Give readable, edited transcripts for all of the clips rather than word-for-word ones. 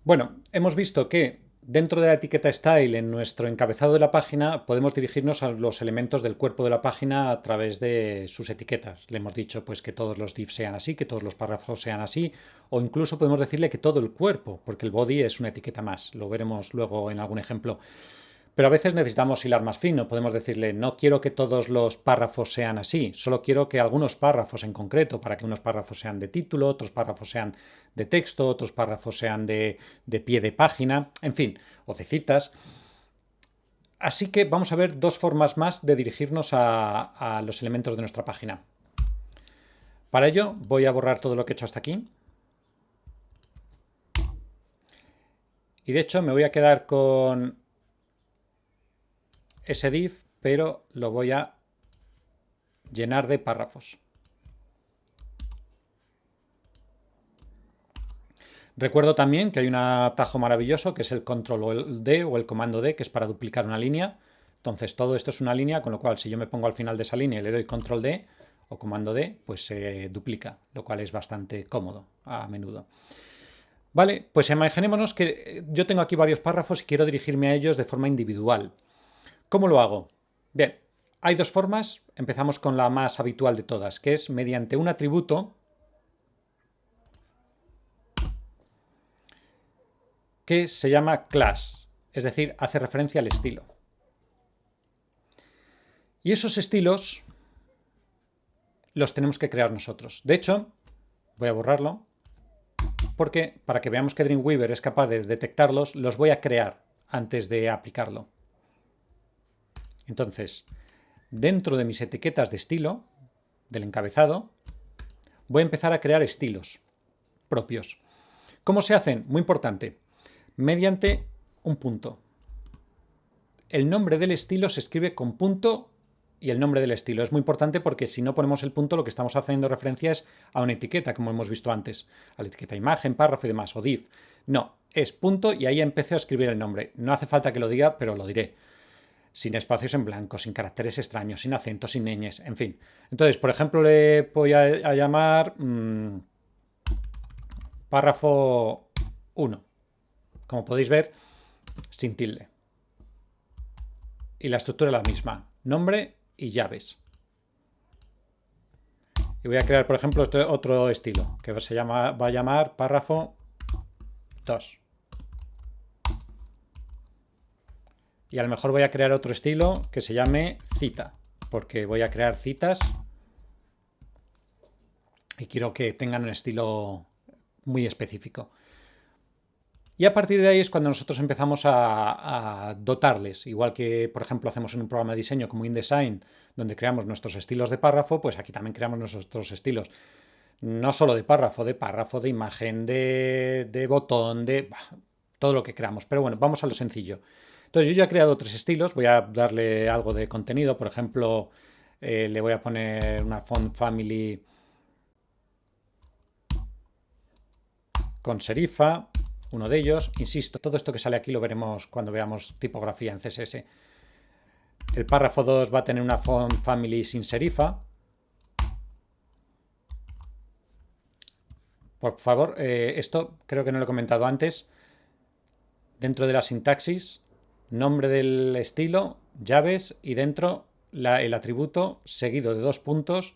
Bueno, hemos visto que dentro de la etiqueta style en nuestro encabezado de la página podemos dirigirnos a los elementos del cuerpo de la página a través de sus etiquetas. Le hemos dicho pues que todos los divs sean así, que todos los párrafos sean así, o incluso podemos decirle que todo el cuerpo, porque el body es una etiqueta más. Lo veremos luego en algún ejemplo. Pero a veces necesitamos hilar más fino. Podemos decirle, no quiero que todos los párrafos sean así, solo quiero que algunos párrafos en concreto, para que unos párrafos sean de título, otros párrafos sean de texto, otros párrafos sean de pie de página, en fin, o de citas. Así que vamos a ver dos formas más de dirigirnos a los elementos de nuestra página. Para ello voy a borrar todo lo que he hecho hasta aquí. Y de hecho me voy a quedar con ese div, pero lo voy a llenar de párrafos. Recuerdo también que hay un atajo maravilloso que es el control D o el comando D, que es para duplicar una línea. Entonces todo esto es una línea, con lo cual si yo me pongo al final de esa línea y le doy control D o comando D, pues se duplica, lo cual es bastante cómodo a menudo. Vale, pues imaginémonos que yo tengo aquí varios párrafos y quiero dirigirme a ellos de forma individual. ¿Cómo lo hago? Bien, hay dos formas. Empezamos con la más habitual de todas, que es mediante un atributo que se llama class, es decir, hace referencia al estilo. Y esos estilos los tenemos que crear nosotros. De hecho, voy a borrarlo, porque para que veamos que Dreamweaver es capaz de detectarlos, los voy a crear antes de aplicarlo. Entonces, dentro de mis etiquetas de estilo, del encabezado, voy a empezar a crear estilos propios. ¿Cómo se hacen? Muy importante. Mediante un punto. El nombre del estilo se escribe con punto y el nombre del estilo. Es muy importante porque si no ponemos el punto, lo que estamos haciendo referencia es a una etiqueta, como hemos visto antes, a la etiqueta imagen, párrafo y demás, o div. No, es punto y ahí empecé a escribir el nombre. No hace falta que lo diga, pero lo diré. Sin espacios en blanco, sin caracteres extraños, sin acentos, sin ñes, en fin. Entonces, por ejemplo, le voy a llamar párrafo 1. Como podéis ver, sin tilde. Y la estructura es la misma. Nombre y llaves. Y voy a crear, por ejemplo, este otro estilo, que va a llamar párrafo 2. Y a lo mejor voy a crear otro estilo que se llame cita, porque voy a crear citas y quiero que tengan un estilo muy específico. Y a partir de ahí es cuando nosotros empezamos a dotarles, igual que por ejemplo hacemos en un programa de diseño como InDesign, donde creamos nuestros estilos de párrafo, pues aquí también creamos nuestros estilos. No solo de imagen, de botón, de todo lo que creamos. Pero bueno, vamos a lo sencillo. Entonces yo ya he creado tres estilos, voy a darle algo de contenido, por ejemplo, le voy a poner una font family con serifa, uno de ellos. Insisto, todo esto que sale aquí lo veremos cuando veamos tipografía en CSS. El párrafo 2 va a tener una font family sin serifa. Por favor, esto creo que no lo he comentado antes. Dentro de la sintaxis, nombre del estilo, llaves y dentro el atributo seguido de dos puntos,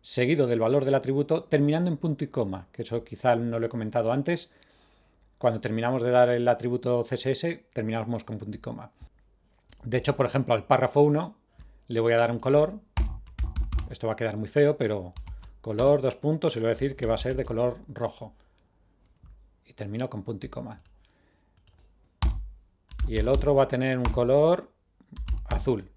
seguido del valor del atributo, terminando en punto y coma, que eso quizá no lo he comentado antes. Cuando terminamos de dar el atributo CSS, terminamos con punto y coma. De hecho, por ejemplo, al párrafo 1 le voy a dar un color. Esto va a quedar muy feo, pero color, dos puntos, y le voy a decir que va a ser de color rojo. Y termino con punto y coma. Y el otro va a tener un color azul.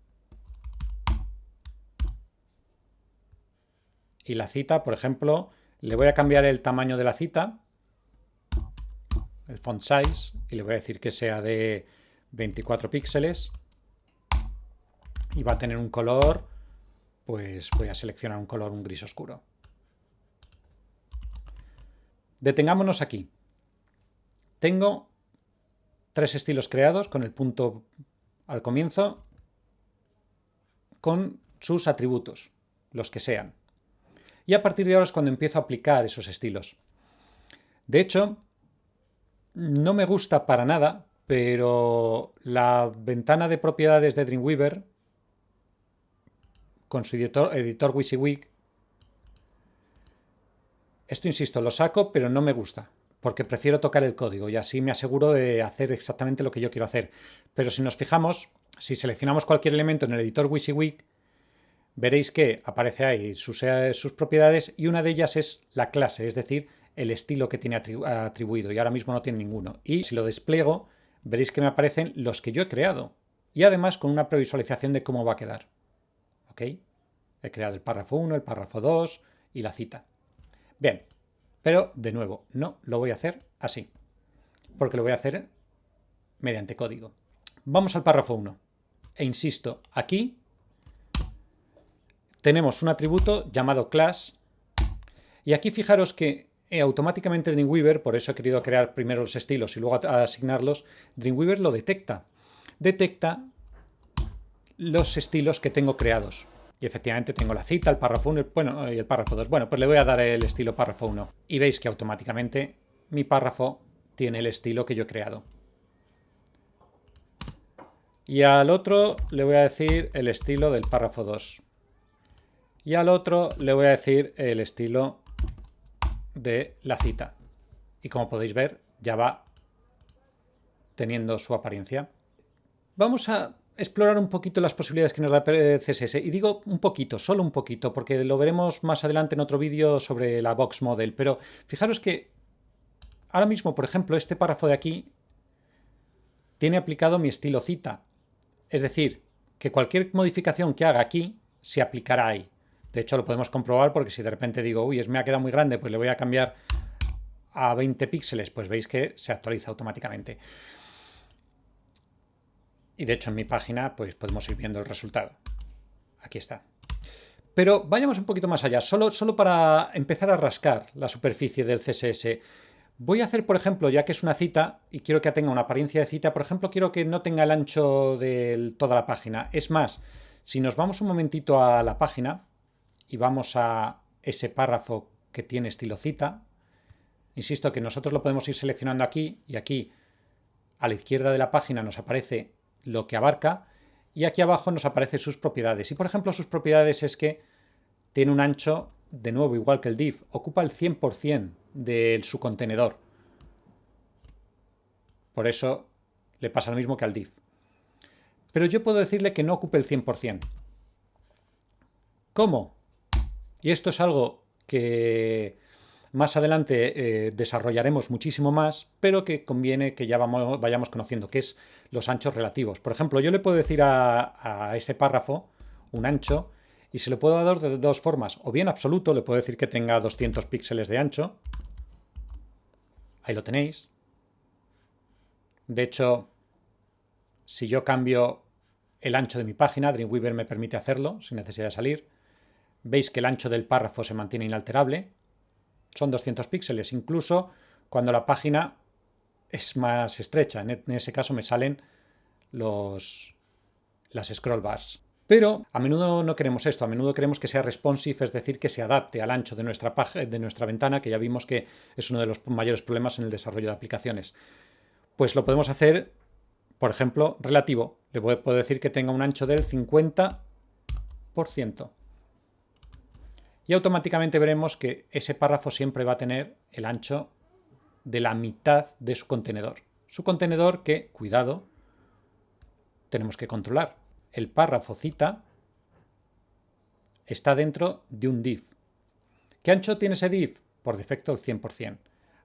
Y la cita, por ejemplo, le voy a cambiar el tamaño de la cita, el font size, y le voy a decir que sea de 24 píxeles. Y va a tener un color, pues voy a seleccionar un color, un gris oscuro. Detengámonos aquí. Tengo tres estilos creados con el punto al comienzo, con sus atributos, los que sean. Y a partir de ahora es cuando empiezo a aplicar esos estilos. De hecho, no me gusta para nada, pero la ventana de propiedades de Dreamweaver, con su editor WYSIWYG, esto insisto, lo saco, pero no me gusta, porque prefiero tocar el código y así me aseguro de hacer exactamente lo que yo quiero hacer. Pero si nos fijamos, si seleccionamos cualquier elemento en el editor WYSIWYG, veréis que aparece ahí sus propiedades y una de ellas es la clase, es decir, el estilo que tiene atribuido, y ahora mismo no tiene ninguno. Y si lo despliego, veréis que me aparecen los que yo he creado y además con una previsualización de cómo va a quedar. ¿Ok? He creado el párrafo 1, el párrafo 2 y la cita. Bien, pero de nuevo, no lo voy a hacer así, porque lo voy a hacer mediante código. Vamos al párrafo 1. E insisto, aquí tenemos un atributo llamado class, y aquí fijaros que automáticamente Dreamweaver, por eso he querido crear primero los estilos y luego asignarlos, Dreamweaver lo detecta. Detecta los estilos que tengo creados. Y efectivamente tengo la cita, el párrafo 1 y el párrafo 2. Bueno, pues le voy a dar el estilo párrafo 1. Y veis que automáticamente mi párrafo tiene el estilo que yo he creado. Y al otro le voy a decir el estilo del párrafo 2. Y al otro le voy a decir el estilo de la cita. Y como podéis ver, ya va teniendo su apariencia. Vamos a explorar un poquito las posibilidades que nos da CSS. Y digo un poquito, solo un poquito, porque lo veremos más adelante en otro vídeo sobre la Box Model. Pero fijaros que ahora mismo, por ejemplo, este párrafo de aquí tiene aplicado mi estilo cita. Es decir, que cualquier modificación que haga aquí se aplicará ahí. De hecho, lo podemos comprobar porque si de repente digo, uy, me ha quedado muy grande, pues le voy a cambiar a 20 píxeles, pues veis que se actualiza automáticamente. Y de hecho en mi página pues podemos ir viendo el resultado. Aquí está. Pero vayamos un poquito más allá, solo para empezar a rascar la superficie del CSS. Voy a hacer, por ejemplo, ya que es una cita y quiero que tenga una apariencia de cita, por ejemplo, quiero que no tenga el ancho de toda la página. Es más, si nos vamos un momentito a la página y vamos a ese párrafo que tiene estilo cita, insisto que nosotros lo podemos ir seleccionando aquí y aquí a la izquierda de la página nos aparece lo que abarca y aquí abajo nos aparecen sus propiedades. Y por ejemplo sus propiedades es que tiene un ancho, de nuevo igual que el div, ocupa el 100% de su contenedor. Por eso le pasa lo mismo que al div. Pero yo puedo decirle que no ocupe el 100%. ¿Cómo? Y esto es algo que más adelante desarrollaremos muchísimo más, pero que conviene que ya vayamos conociendo, que es los anchos relativos. Por ejemplo, yo le puedo decir a ese párrafo un ancho y se lo puedo dar de dos formas. O bien absoluto, le puedo decir que tenga 200 píxeles de ancho. Ahí lo tenéis. De hecho, si yo cambio el ancho de mi página, Dreamweaver me permite hacerlo sin necesidad de salir. Veis que el ancho del párrafo se mantiene inalterable. Son 200 píxeles, incluso cuando la página es más estrecha. En ese caso me salen las scroll bars. Pero a menudo no queremos esto, a menudo queremos que sea responsive, es decir, que se adapte al ancho de nuestra ventana, que ya vimos que es uno de los mayores problemas en el desarrollo de aplicaciones. Pues lo podemos hacer, por ejemplo, relativo. Le puedo decir que tenga un ancho del 50%. Y automáticamente veremos que ese párrafo siempre va a tener el ancho de la mitad de su contenedor. Su contenedor que, cuidado, tenemos que controlar. El párrafo cita está dentro de un div. ¿Qué ancho tiene ese div? Por defecto el 100%.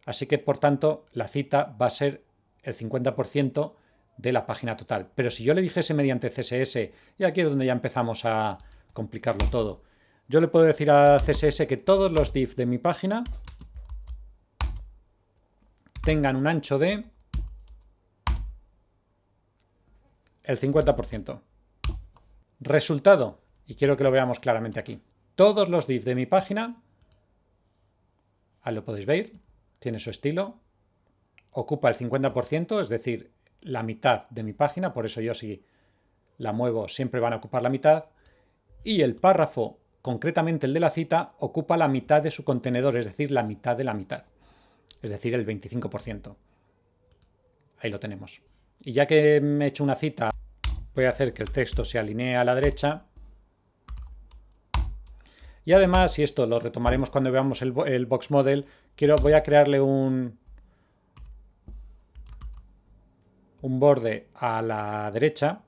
Así que, por tanto, la cita va a ser el 50% de la página total. Pero si yo le dijese mediante CSS, y aquí es donde ya empezamos a complicarlo todo, yo le puedo decir a CSS que todos los div de mi página tengan un ancho de el 50%. Resultado, y quiero que lo veamos claramente aquí. Todos los div de mi página, ahí lo podéis ver, tiene su estilo, ocupa el 50%, es decir, la mitad de mi página, por eso yo si la muevo siempre van a ocupar la mitad, y el párrafo, concretamente el de la cita, ocupa la mitad de su contenedor, es decir, la mitad de la mitad, es decir, el 25%. Ahí lo tenemos. Y ya que me he hecho una cita, voy a hacer que el texto se alinee a la derecha. Y además, y esto lo retomaremos cuando veamos el box model, voy a crearle un borde a la derecha,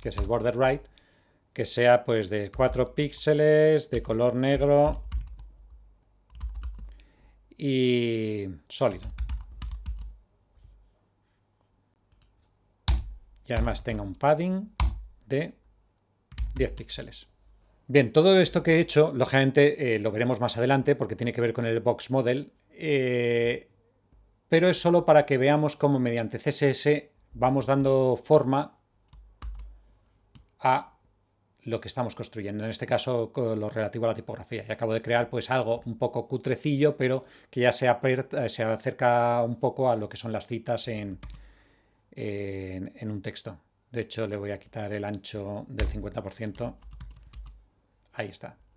que es el border right, que sea pues de 4 píxeles, de color negro y sólido. Y además tenga un padding de 10 píxeles. Bien, todo esto que he hecho, lógicamente lo veremos más adelante porque tiene que ver con el box model, pero es solo para que veamos cómo mediante CSS vamos dando forma a lo que estamos construyendo, en este caso lo relativo a la tipografía. Y acabo de crear pues algo un poco cutrecillo, pero que ya se acerca un poco a lo que son las citas en un texto. De hecho, le voy a quitar el ancho del 50%. Ahí está.